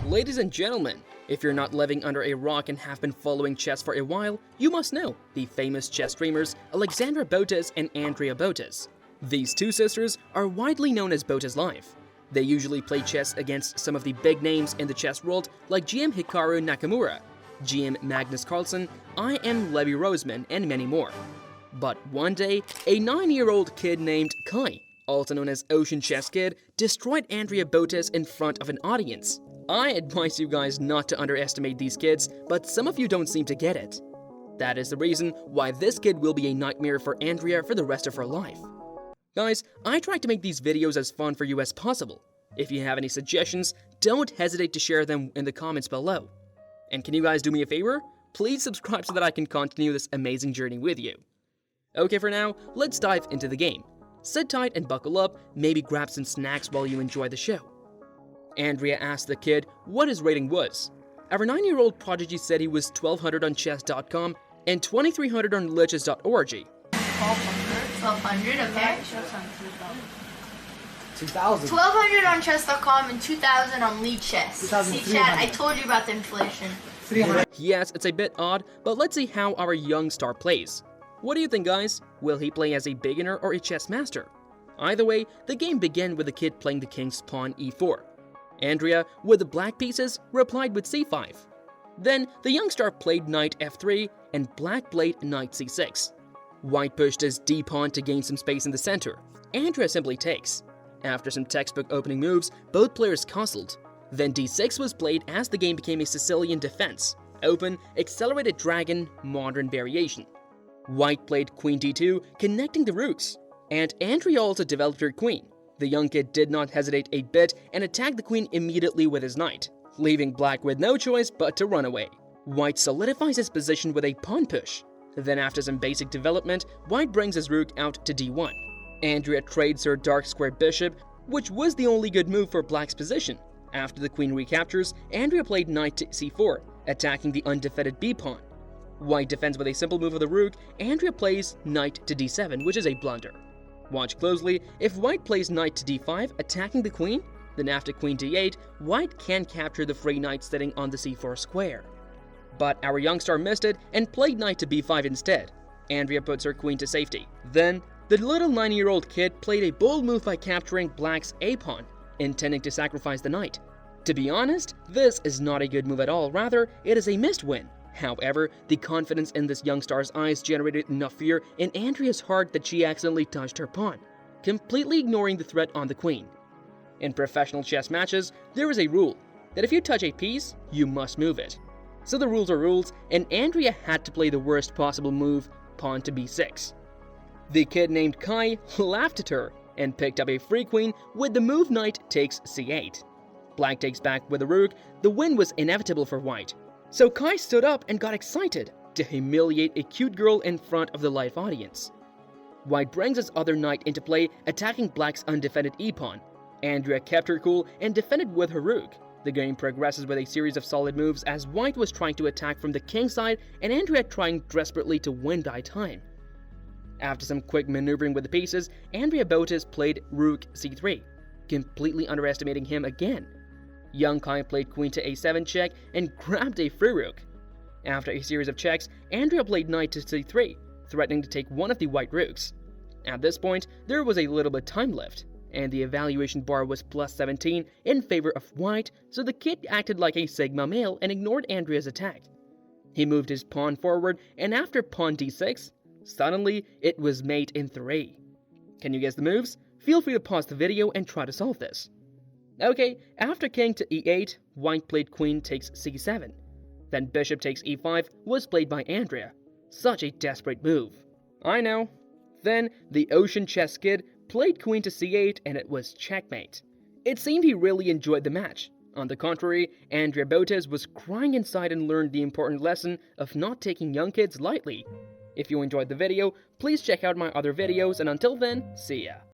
Ladies and gentlemen, if you're not living under a rock and have been following chess for a while, you must know the famous chess streamers Alexandra Botez and Andrea Botez. These two sisters are widely known as BotezLive. They usually play chess against some of the big names in the chess world like GM Hikaru Nakamura, GM Magnus Carlsen, IM Levy Rosmen, and many more. But one day, a 9-year-old kid named Kai, also known as OceanChessKid, destroyed Andrea Botez in front of an audience. I advise you guys not to underestimate these kids, but some of you don't seem to get it. That is the reason why this kid will be a nightmare for Andrea for the rest of her life. Guys, I try to make these videos as fun for you as possible. If you have any suggestions, don't hesitate to share them in the comments below. And can you guys do me a favor? Please subscribe so that I can continue this amazing journey with you. Okay, for now, let's dive into the game. Sit tight and buckle up, maybe grab some snacks while you enjoy the show. Andrea asked the kid what his rating was. Our 9-year-old Prodigy said he was 1200 on chess.com and 2300 on liches.org. 1200, okay. 2000. 1200 on chess.com and 2000 on Liches. See, Chad, I told you about the inflation. 300. Yes, it's a bit odd, but let's see how our young star plays. What do you think, guys? Will he play as a beginner or a chess master? Either way, the game began with the kid playing the king's pawn e4. Andrea, with the black pieces, replied with c5. Then, the young star played knight f3, and black played knight c6. White pushed his d-pawn to gain some space in the center. Andrea simply takes. After some textbook opening moves, both players castled. Then d6 was played as the game became a Sicilian defense. Open, accelerated dragon, modern variation. White played queen d2, connecting the rooks. And Andrea also developed her queen. The young kid did not hesitate a bit and attacked the queen immediately with his knight, leaving black with no choice but to run away. White solidifies his position with a pawn push. Then after some basic development, White brings his rook out to d1. Andrea trades her dark square bishop, which was the only good move for black's position. After the queen recaptures, Andrea played knight to c4, attacking the undefended b-pawn. White defends with a simple move of the rook. Andrea plays knight to d7, which is a blunder. Watch closely. If White plays knight to d5, attacking the queen, then after queen d8, White can capture the free knight sitting on the c4 square. But our young star missed it and played knight to b5 instead. Andrea puts her queen to safety. Then, the little 9-year-old kid played a bold move by capturing black's a-pawn, intending to sacrifice the knight. To be honest, this is not a good move at all, rather, it is a missed win. However, the confidence in this young star's eyes generated enough fear in Andrea's heart that she accidentally touched her pawn, completely ignoring the threat on the queen. In professional chess matches, there is a rule that if you touch a piece, you must move it. So the rules are rules, and Andrea had to play the worst possible move, pawn to b6. The kid named Kai laughed at her and picked up a free queen with the move knight takes c8. Black takes back with the rook. The win was inevitable for White. So Kai stood up and got excited to humiliate a cute girl in front of the live audience. White brings his other knight into play, attacking black's undefended e-pawn. Andrea kept her cool and defended with her rook. The game progresses with a series of solid moves as White was trying to attack from the king side and Andrea trying desperately to win by time. After some quick maneuvering with the pieces, Andrea Botez played rook c3, completely underestimating him again. Young Kai played queen to a7 check and grabbed a free rook. After a series of checks, Andrea played knight to c3, threatening to take one of the white rooks. At this point, there was a little bit time left, and the evaluation bar was plus 17 in favor of White, so the kid acted like a Sigma male and ignored Andrea's attack. He moved his pawn forward, and after pawn d6, suddenly it was mate in 3. Can you guess the moves? Feel free to pause the video and try to solve this. Okay, after king to e8, White played queen takes c7. Then bishop takes e5 was played by Andrea. Such a desperate move. I know. Then the OceanChessKid played queen to c8 and it was checkmate. It seemed he really enjoyed the match. On the contrary, Andrea Botez was crying inside and learned the important lesson of not taking young kids lightly. If you enjoyed the video, please check out my other videos, and until then, see ya.